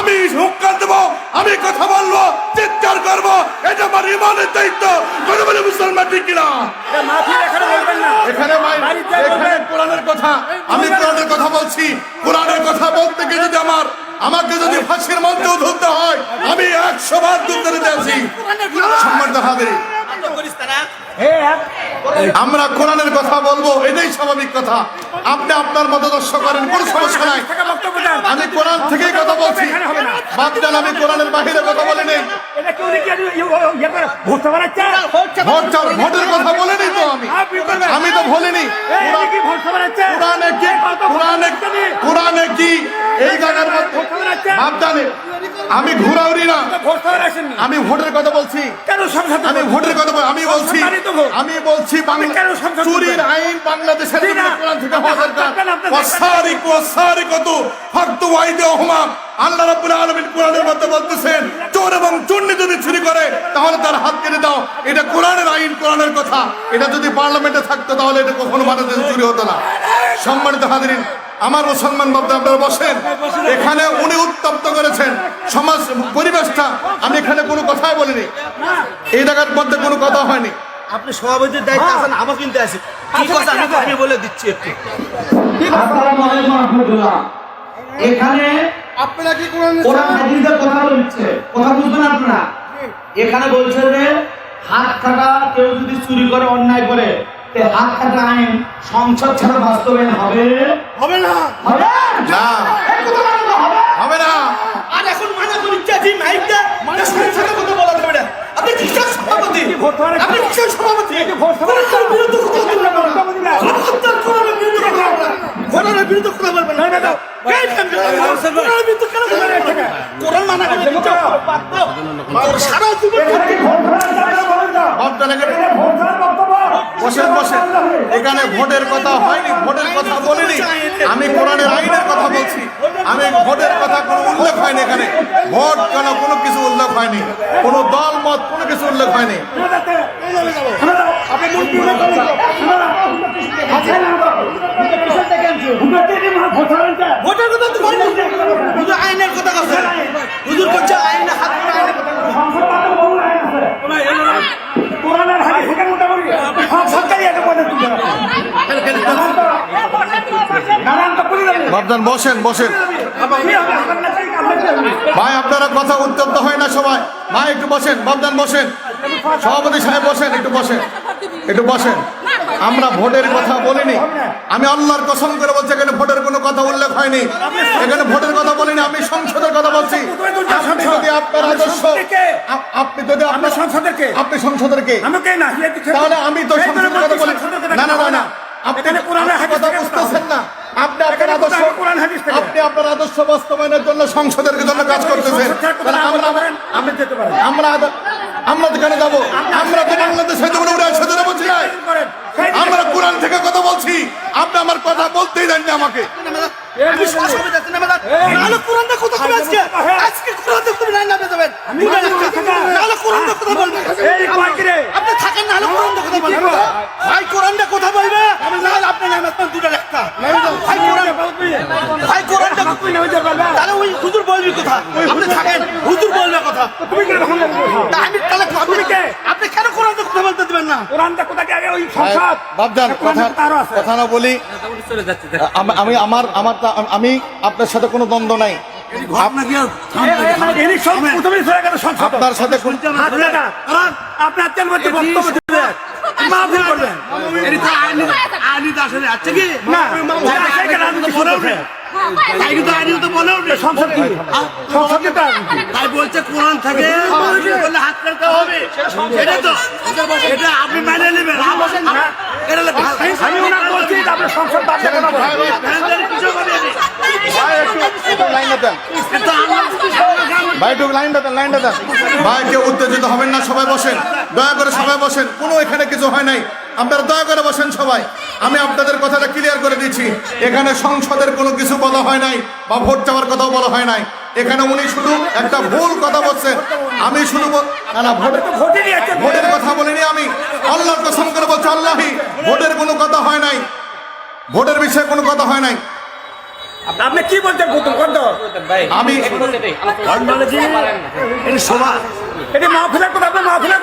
আমি হুঙ্কার দেবো, আমি কথা বলবো, চিৎকার করবো, এটা আমার ইমানের দায়িত্ব। কথা বলে মুসলমান ঠিক কিনা? এখানে কোরআনের কথা, আমি কোরআনের কথা বলছি। কোরআনের কথা বলতে গিয়ে যদি আমাকে যদি ফাঁসির মঞ্চে ধরতে হয়, আমি 100 বার যুদ্ধ দিতে আছি। সম্মানিত হাজিরিন, আমরা কোরআনের কথা বলবো, এটাই স্বাভাবিক কথা। আপনি আপনার মতাদর্শ করেন, কোনো সমস্যা নাই। আমি কোরআন থেকেই কথা বলছি, বাপজান, আমি কোরআনের বাহিরে কথা বলিনি। ভোটের কথা বলিনি তো, আমি তো বলিনি। কোরআনে কি এই জায়গার মধ্যে বাপজানে আমি ঘুরাউরি না, আমি ভোটের কথা বলছি। আমি ভোটের কথা আমি বলছি, চুরির আইন বাংলাদেশের কোরআন থেকে হওয়া দরকার। আল্লাহ রাব্বুল আলামিন কোরআনের মধ্যে বলতেছেন, চোর এবং চুন্নি যদি চুরি করে তাহলে তার হাত কেটে দাও। এটা কোরআনের আইন, কোরআনের কথা। এটা যদি পার্লামেন্টে থাকতো তাহলে এটা কখনো বাংলাদেশে চুরি হতো না। সম্মানিত হাজিরিন, আমার মুসলমান বাবা, আপনারা বসেন। এখানে উনি উত্তপ্ত করেছেন সমাজ পরিবেশটা, আমি এখানে কোনো কথাই বলিনি, এই জায়গার মধ্যে কোনো কথা হয়নি। আপনি সভাপতির দায়িত্ব আছেন, আমার কিন্তু আছে, ঠিক আছে, আমি বলে দিচ্ছি একটু। আসসালামু আলাইকুম ওয়া রাহমাতুল্লাহ। এখানে আপনারা কি কোরআন হাদিসের কথা বলছে, কথা বুঝবেন আপনারা। এখানে বলছে যে হাত কাটা কেউ যদি চুরি করে, অন্যায় করে, তে হাত কাটা আইন সংসদ ছাড়া বাস্তবায়ন হবে না, হবে না, এই কথা বলতে হবে হবে না। আর এখন মানা করছে যে মাইকটা মানে সংসদে কথা বলা যাবে না। আপনি কিসের সভাপতি? আপনি কিসের সভাপতি? কোরআনের বিরুদ্ধে কথা বলবেন না। কোরআনের বিরুদ্ধে কথা বলবেন না। কোরআনের বিরুদ্ধে কথা বলবেন না। কোরআনের বিরুদ্ধে কেন বলবেন? কোরআন মানা করে সারা জীবন বসেন বসেন, এখানে ভোটের কথা হয়নি, ভোটের কথা বলিনি, আমি কোরআনের আইনের কথা বলছি। আমি ভোটের কথা কোনো উল্লেখ হয়নি এখানে। ভোট কেন কোনো কিছু উল্লেখ হয়নি, কোনো দল মত কোনো কিছু উল্লেখ হয়নি। ভোটের কথা তো বলেন, শুধু আইনের কথা কথা হুজুর করছে আইনে হাত কোরআনের হাদিস থেকে মোটামুটি সব সরকারি একটা পদে তুলে বাপজান বসেন বসেন। ভাই আপনারা কথা উত্তপ্ত হয় না সবাই। ভাই একটু বসেন, বাপজান বসেন, সভাপতি সাহেব বসেন, একটু বসেন, একটু বসেন। আমরা ভোটের কথা বলিনি, আমি আল্লাহর কসম করে বলছি এখানে ভোটের কোনো কথা উল্লেখ হয়নি। এখানে ভোটের কথা বলিনি, আমি সংসদের কথা বলছি। আপনি যদি আপনার আদর্শ, আপনি যদি আপনার সংসদেরকে, আপনি সংসদেরকে তাহলে আমি তো সংসদের কথা বলি না। না না না, আপনি কোরআনের কথা বুঝতেছেন না। আপনি আপনার আদর্শ, আপনি আপনার আদর্শ বাস্তবায়নের জন্য সংসদের জন্য কাজ করতেছেন। আমরা যেখানে যাবো, আমরা তো বাংলাদেশের জন্য বলছি, আমরা কোরআন থেকে কথা বলছি। আপনি আমার কথা বলতেই দেন না আমাকে। কথা বলবে তাহলে ওই হুজুর বলবি কথা, আপনি থাকেন, হুজুর বলবে কথা। আপনি কেন কোরআন কথা বলতে দিবেন না? বাপজান কথা না বলি, আমি আপনার সাথে কোনো দ্বন্দ্ব নাই। আপনার সাথে আপনার তেল মধ্যে বক্তব্য দিবেন, মাহফিল করবেন। আইনিতে আসলে আছে কি না? তাই বলছে কোরআন থেকে হাত কাটতে হবে, এটা তো এটা আপনি মেনে নেবেন। ভাই কেউ উত্তেজিত হবেন না, সবাই বসেন, দয়া করে সবাই বসেন। কোনো এখানে কিছু হয় নাই, আপনারা দয়া করে বসেন সবাই। আমি আপনাদের কথাটা ক্লিয়ার করে দিচ্ছি, এখানে সংসদের কোনো কিছু বলা হয় নাই বা ভোট চাওয়ার কথাও বলা হয় নাই। এখানে উনি শুধু একটা ভুল কথা বলছেন। আমি শুধু না ভোটের কথা বলিনি, আমি আল্লাহর কসম করে বলছি, আল্লাহি ভোটের কোনো কথা হয় নাই, ভোটের বিষয়ে কোনো কথা হয় নাই। আপনি কি বলছেন প্রথম কত আমি এটি মাহফিলের কথা আপনি মাহফিলের